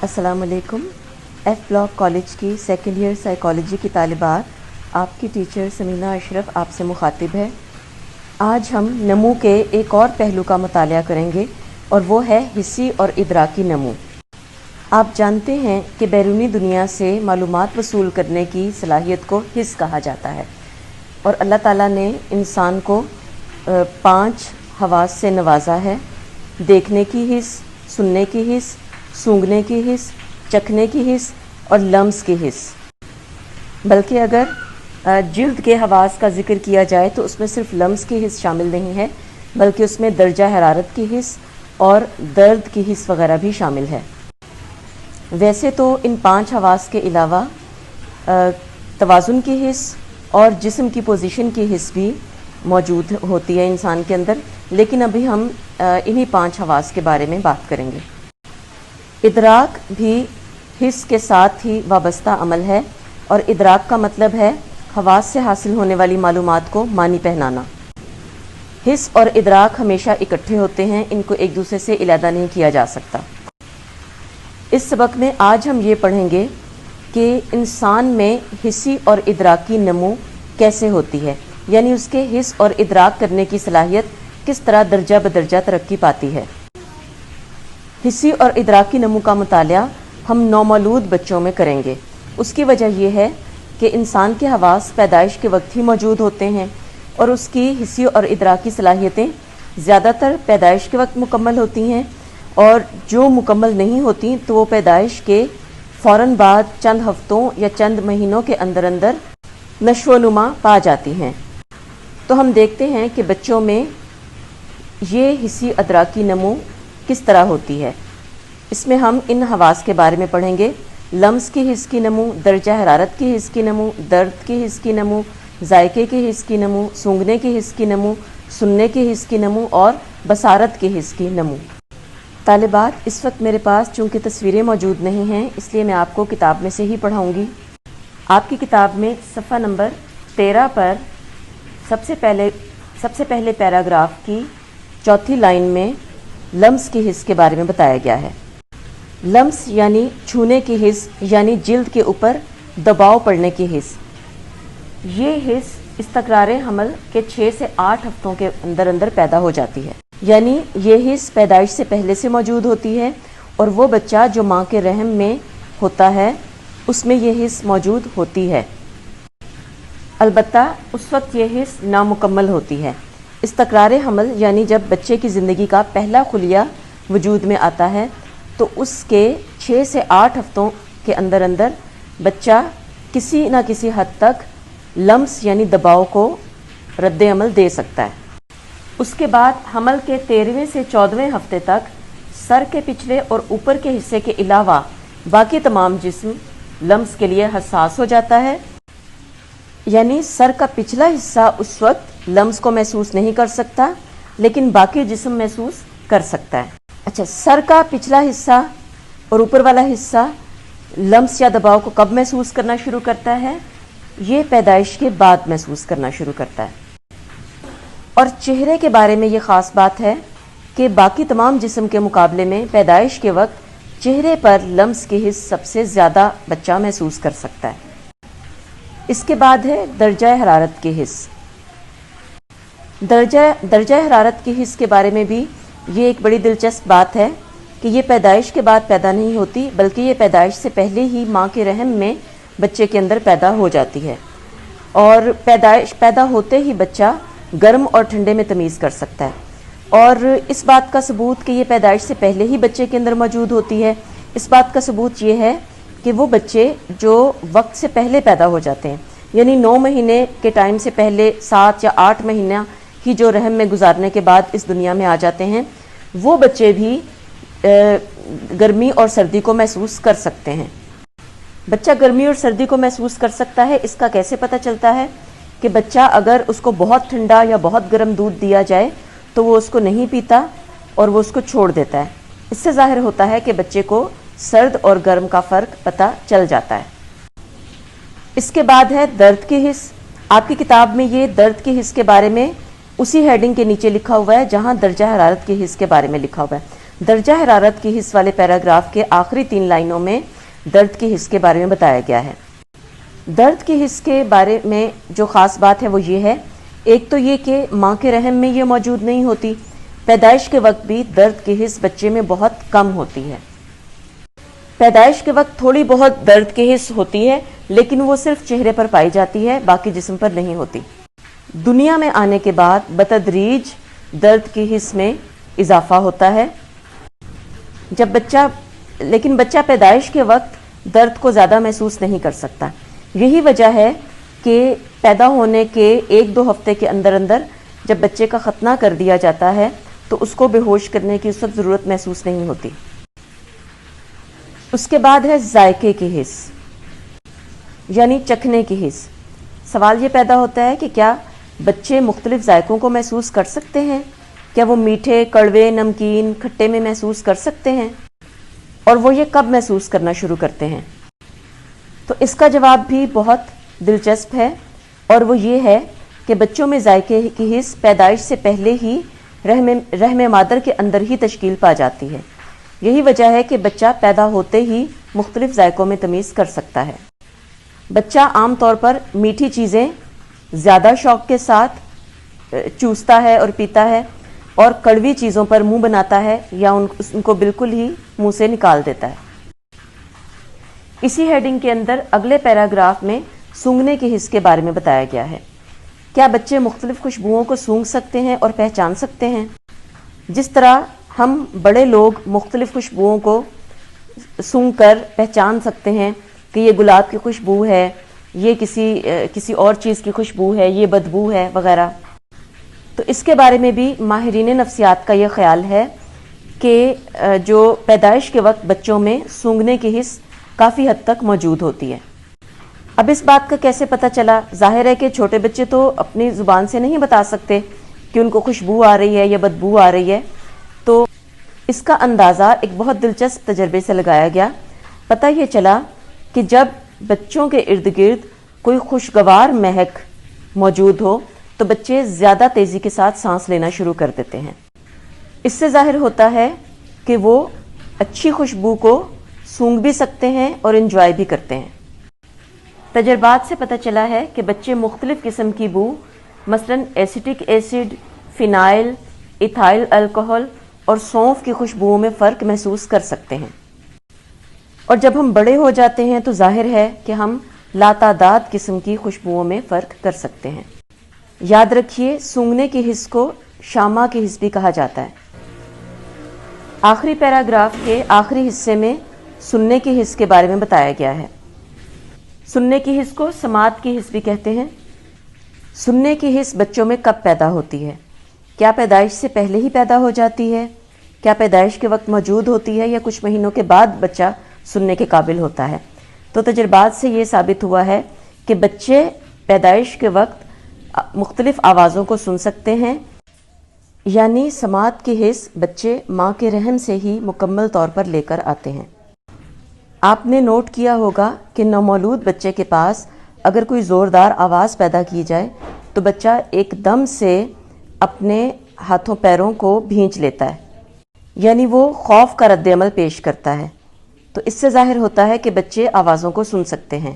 السلام علیکم. F block college کی سیکنڈ ایئر سائیکالوجی کی طالبات، آپ کی ٹیچر سمینہ اشرف آپ سے مخاطب ہے. آج ہم نمو کے ایک اور پہلو کا مطالعہ کریں گے اور وہ ہے حسی اور ادراکی نمو. آپ جانتے ہیں کہ بیرونی دنیا سے معلومات وصول کرنے کی صلاحیت کو حس کہا جاتا ہے، اور اللہ تعالیٰ نے انسان کو 5 حواس سے نوازا ہے: دیکھنے کی حس، سننے کی حس، سونگھنے کی حس، چکھنے کی حس اور لمس کی حس. بلکہ اگر جلد کے حواس کا ذکر کیا جائے تو اس میں صرف لمس کی حس شامل نہیں ہے، بلکہ اس میں درجہ حرارت کی حس اور درد کی حس وغیرہ بھی شامل ہے. ویسے تو ان 5 حواس کے علاوہ توازن کی حس اور جسم کی پوزیشن کی حس بھی موجود ہوتی ہے انسان کے اندر، لیکن ابھی ہم انہی 5 حواس کے بارے میں بات کریں گے. ادراک بھی حس کے ساتھ ہی وابستہ عمل ہے، اور ادراک کا مطلب ہے حواس سے حاصل ہونے والی معلومات کو معنی پہنانا. حس اور ادراک ہمیشہ اکٹھے ہوتے ہیں، ان کو ایک دوسرے سے علیحدہ نہیں کیا جا سکتا. اس سبق میں آج ہم یہ پڑھیں گے کہ انسان میں حسی اور ادراکی نمو کیسے ہوتی ہے، یعنی اس کے حس اور ادراک کرنے کی صلاحیت کس طرح درجہ بدرجہ ترقی پاتی ہے. حسی اور ادراکی نمو کا مطالعہ ہم نومولود بچوں میں کریں گے. اس کی وجہ یہ ہے کہ انسان کے حواس پیدائش کے وقت ہی موجود ہوتے ہیں، اور اس کی حسی اور ادراکی صلاحیتیں زیادہ تر پیدائش کے وقت مکمل ہوتی ہیں، اور جو مکمل نہیں ہوتی تو وہ پیدائش کے فوراً بعد چند ہفتوں یا چند مہینوں کے اندر اندر نشو و نما پا جاتی ہیں. تو ہم دیکھتے ہیں کہ بچوں میں یہ حسی ادراکی نمو کس طرح ہوتی ہے. اس میں ہم ان حواس کے بارے میں پڑھیں گے: لمس کی حس کی نمو، درجہ حرارت کی حس کی نمو، درد کی حس کی نمو، ذائقے کی حس کی نمو، سونگھنے کی حس کی نمو، سننے کی حس کی نمو اور بصارت کی حس کی نمو. طالبات، اس وقت میرے پاس چونکہ تصویریں موجود نہیں ہیں، اس لیے میں آپ کو کتاب میں سے ہی پڑھاؤں گی. آپ کی کتاب میں صفحہ نمبر 13 پر سب سے پہلے پیراگراف کی چوتھی لائن میں لمس کی حس کے بارے میں بتایا گیا ہے. لمس یعنی چھونے کی حس، یعنی جلد کے اوپر دباؤ پڑنے کی حس. یہ حس استقرار حمل کے 6 سے 8 ہفتوں کے اندر اندر پیدا ہو جاتی ہے، یعنی یہ حس پیدائش سے پہلے سے موجود ہوتی ہے، اور وہ بچہ جو ماں کے رحم میں ہوتا ہے اس میں یہ حس موجود ہوتی ہے. البتہ اس وقت یہ حس نامکمل ہوتی ہے. استقرار حمل یعنی جب بچے کی زندگی کا پہلا خلیہ وجود میں آتا ہے تو اس کے 6 سے 8 ہفتوں کے اندر اندر بچہ کسی نہ کسی حد تک لمس یعنی دباؤ کو رد عمل دے سکتا ہے. اس کے بعد حمل کے 13ویں سے 14ویں ہفتے تک سر کے پچھلے اور اوپر کے حصے کے علاوہ باقی تمام جسم لمس کے لیے حساس ہو جاتا ہے، یعنی سر کا پچھلا حصہ اس وقت لمس کو محسوس نہیں کر سکتا، لیکن باقی جسم محسوس کر سکتا ہے. اچھا، سر کا پچھلا حصہ اور اوپر والا حصہ لمس یا دباؤ کو کب محسوس کرنا شروع کرتا ہے؟ یہ پیدائش کے بعد محسوس کرنا شروع کرتا ہے. اور چہرے کے بارے میں یہ خاص بات ہے کہ باقی تمام جسم کے مقابلے میں پیدائش کے وقت چہرے پر لمس کی حس سب سے زیادہ بچہ محسوس کر سکتا ہے. اس کے بعد ہے درجہ حرارت کی حس. درجہ حرارت کی حس کے بارے میں بھی یہ ایک بڑی دلچسپ بات ہے کہ یہ پیدائش کے بعد پیدا نہیں ہوتی، بلکہ یہ پیدائش سے پہلے ہی ماں کے رحم میں بچے کے اندر پیدا ہو جاتی ہے، اور پیدا ہوتے ہی بچہ گرم اور ٹھنڈے میں تمیز کر سکتا ہے. اور اس بات کا ثبوت کہ یہ پیدائش سے پہلے ہی بچے کے اندر موجود ہوتی ہے، اس بات کا ثبوت یہ ہے کہ وہ بچے جو وقت سے پہلے پیدا ہو جاتے ہیں، یعنی 9 مہینے کے ٹائم سے پہلے 7 یا 8 مہینہ ہی جو رحم میں گزارنے کے بعد اس دنیا میں آ جاتے ہیں، وہ بچے بھی گرمی اور سردی کو محسوس کر سکتے ہیں. بچہ گرمی اور سردی کو محسوس کر سکتا ہے، اس کا کیسے پتہ چلتا ہے؟ کہ بچہ اگر اس کو بہت ٹھنڈا یا بہت گرم دودھ دیا جائے تو وہ اس کو نہیں پیتا اور وہ اس کو چھوڑ دیتا ہے. اس سے ظاہر ہوتا ہے کہ بچے کو سرد اور گرم کا فرق پتہ چل جاتا ہے. اس کے بعد ہے درد کی حس. آپ کی کتاب میں یہ درد کی حس کے بارے میں اسی ہیڈنگ کے نیچے لکھا ہوا ہے جہاں درجہ حرارت کی حس کے بارے میں لکھا ہوا ہے. درجہ حرارت کی حس والے پیراگراف کے آخری 3 لائنوں میں درد کی حس کے بارے میں بتایا گیا ہے۔ درد کی حس کے بارے میں جو خاص بات ہے وہ یہ ہے، ایک تو یہ کہ ماں کے رحم میں یہ موجود نہیں ہوتی، پیدائش کے وقت بھی درد کی حس بچے میں بہت کم ہوتی ہے۔ پیدائش کے وقت تھوڑی بہت درد کی حس ہوتی ہے، لیکن وہ صرف چہرے پر پائی جاتی ہے، باقی جسم پر نہیں ہوتی۔ دنیا میں آنے کے بعد بتدریج درد کی حس میں اضافہ ہوتا ہے، لیکن بچہ پیدائش کے وقت درد کو زیادہ محسوس نہیں کر سکتا۔ یہی وجہ ہے کہ پیدا ہونے کے 1-2 ہفتے کے اندر جب بچے کا ختنہ کر دیا جاتا ہے تو اس کو بے ہوش کرنے کی اس وقت ضرورت محسوس نہیں ہوتی۔ اس کے بعد ہے ذائقے کی حس، یعنی چکھنے کی حس۔ سوال یہ پیدا ہوتا ہے کہ کیا بچے مختلف ذائقوں کو محسوس کر سکتے ہیں؟ کیا وہ میٹھے، کڑوے، نمکین، کھٹے میں محسوس کر سکتے ہیں؟ اور وہ یہ کب محسوس کرنا شروع کرتے ہیں؟ تو اس کا جواب بھی بہت دلچسپ ہے، اور وہ یہ ہے کہ بچوں میں ذائقے کی حس پیدائش سے پہلے ہی رحم مادر کے اندر ہی تشکیل پا جاتی ہے۔ یہی وجہ ہے کہ بچہ پیدا ہوتے ہی مختلف ذائقوں میں تمیز کر سکتا ہے۔ بچہ عام طور پر میٹھی چیزیں زیادہ شوق کے ساتھ چوستا ہے اور پیتا ہے، اور کڑوی چیزوں پر منہ بناتا ہے یا ان کو بالکل ہی منہ سے نکال دیتا ہے۔ اسی ہیڈنگ کے اندر اگلے پیراگراف میں سونگھنے کی حس کے بارے میں بتایا گیا ہے۔ کیا بچے مختلف خوشبوؤں کو سونگھ سکتے ہیں اور پہچان سکتے ہیں؟ جس طرح ہم بڑے لوگ مختلف خوشبوؤں کو سونگھ کر پہچان سکتے ہیں کہ یہ گلاب کی خوشبو ہے، یہ کسی اور چیز کی خوشبو ہے، یہ بدبو ہے وغیرہ، تو اس کے بارے میں بھی ماہرین نفسیات کا یہ خیال ہے کہ جو پیدائش کے وقت بچوں میں سونگھنے کی حس کافی حد تک موجود ہوتی ہے۔ اب اس بات کا کیسے پتہ چلا؟ ظاہر ہے کہ چھوٹے بچے تو اپنی زبان سے نہیں بتا سکتے کہ ان کو خوشبو آ رہی ہے یا بدبو آ رہی ہے، تو اس کا اندازہ ایک بہت دلچسپ تجربے سے لگایا گیا۔ پتہ یہ چلا کہ جب بچوں کے ارد گرد کوئی خوشگوار مہک موجود ہو تو بچے زیادہ تیزی کے ساتھ سانس لینا شروع کر دیتے ہیں۔ اس سے ظاہر ہوتا ہے کہ وہ اچھی خوشبو کو سونگھ بھی سکتے ہیں اور انجوائے بھی کرتے ہیں۔ تجربات سے پتہ چلا ہے کہ بچے مختلف قسم کی بو، مثلاً ایسیٹک ایسڈ، فینائل، ایتھائل الکحل اور سونف کی خوشبوؤں میں فرق محسوس کر سکتے ہیں، اور جب ہم بڑے ہو جاتے ہیں تو ظاہر ہے کہ ہم لاتعداد قسم کی خوشبوؤں میں فرق کر سکتے ہیں۔ یاد رکھیے، سونگھنے کی حس کو شامہ کی حس بھی کہا جاتا ہے۔ آخری پیراگراف کے آخری حصے میں سننے کی حس کے بارے میں بتایا گیا ہے۔ سننے کی حس کو سماعت کی حس بھی کہتے ہیں۔ سننے کی حس بچوں میں کب پیدا ہوتی ہے؟ کیا پیدائش سے پہلے ہی پیدا ہو جاتی ہے؟ کیا پیدائش کے وقت موجود ہوتی ہے یا کچھ مہینوں کے بعد بچہ سننے کے قابل ہوتا ہے؟ تو تجربات سے یہ ثابت ہوا ہے کہ بچے پیدائش کے وقت مختلف آوازوں کو سن سکتے ہیں، یعنی سماعت کی حس بچے ماں کے رحم سے ہی مکمل طور پر لے کر آتے ہیں۔ آپ نے نوٹ کیا ہوگا کہ نومولود بچے کے پاس اگر کوئی زوردار آواز پیدا کی جائے تو بچہ ایک دم سے اپنے ہاتھوں پیروں کو بھینچ لیتا ہے، یعنی وہ خوف کا رد عمل پیش کرتا ہے۔ تو اس سے ظاہر ہوتا ہے کہ بچے آوازوں کو سن سکتے ہیں۔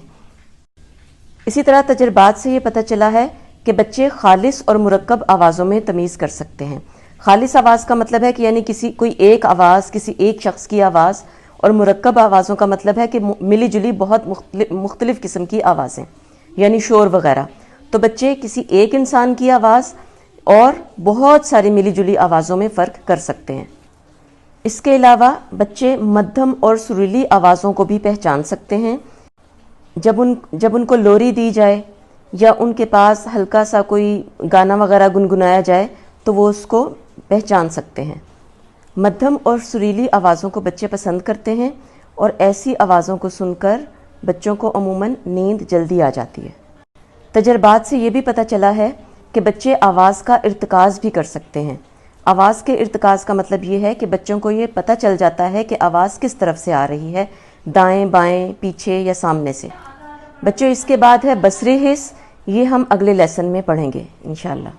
اسی طرح تجربات سے یہ پتہ چلا ہے کہ بچے خالص اور مرکب آوازوں میں تمیز کر سکتے ہیں۔ خالص آواز کا مطلب ہے کہ یعنی کوئی ایک آواز، کسی ایک شخص کی آواز، اور مرکب آوازوں کا مطلب ہے کہ ملی جلی بہت مختلف قسم کی آوازیں، یعنی شور وغیرہ۔ تو بچے کسی ایک انسان کی آواز اور بہت ساری ملی جلی آوازوں میں فرق کر سکتے ہیں۔ اس کے علاوہ بچے مدھم اور سریلی آوازوں کو بھی پہچان سکتے ہیں۔ جب ان کو لوری دی جائے یا ان کے پاس ہلکا سا کوئی گانا وغیرہ گنگنایا جائے تو وہ اس کو پہچان سکتے ہیں۔ مدھم اور سریلی آوازوں کو بچے پسند کرتے ہیں، اور ایسی آوازوں کو سن کر بچوں کو عموماً نیند جلدی آ جاتی ہے۔ تجربات سے یہ بھی پتہ چلا ہے کہ بچے آواز کا ارتکاز بھی کر سکتے ہیں۔ آواز کے ارتکاز کا مطلب یہ ہے کہ بچوں کو یہ پتہ چل جاتا ہے کہ آواز کس طرف سے آ رہی ہے، دائیں بائیں، پیچھے یا سامنے سے۔ بچوں، اس کے بعد ہے بصری حس، یہ ہم اگلے لیسن میں پڑھیں گے انشاءاللہ۔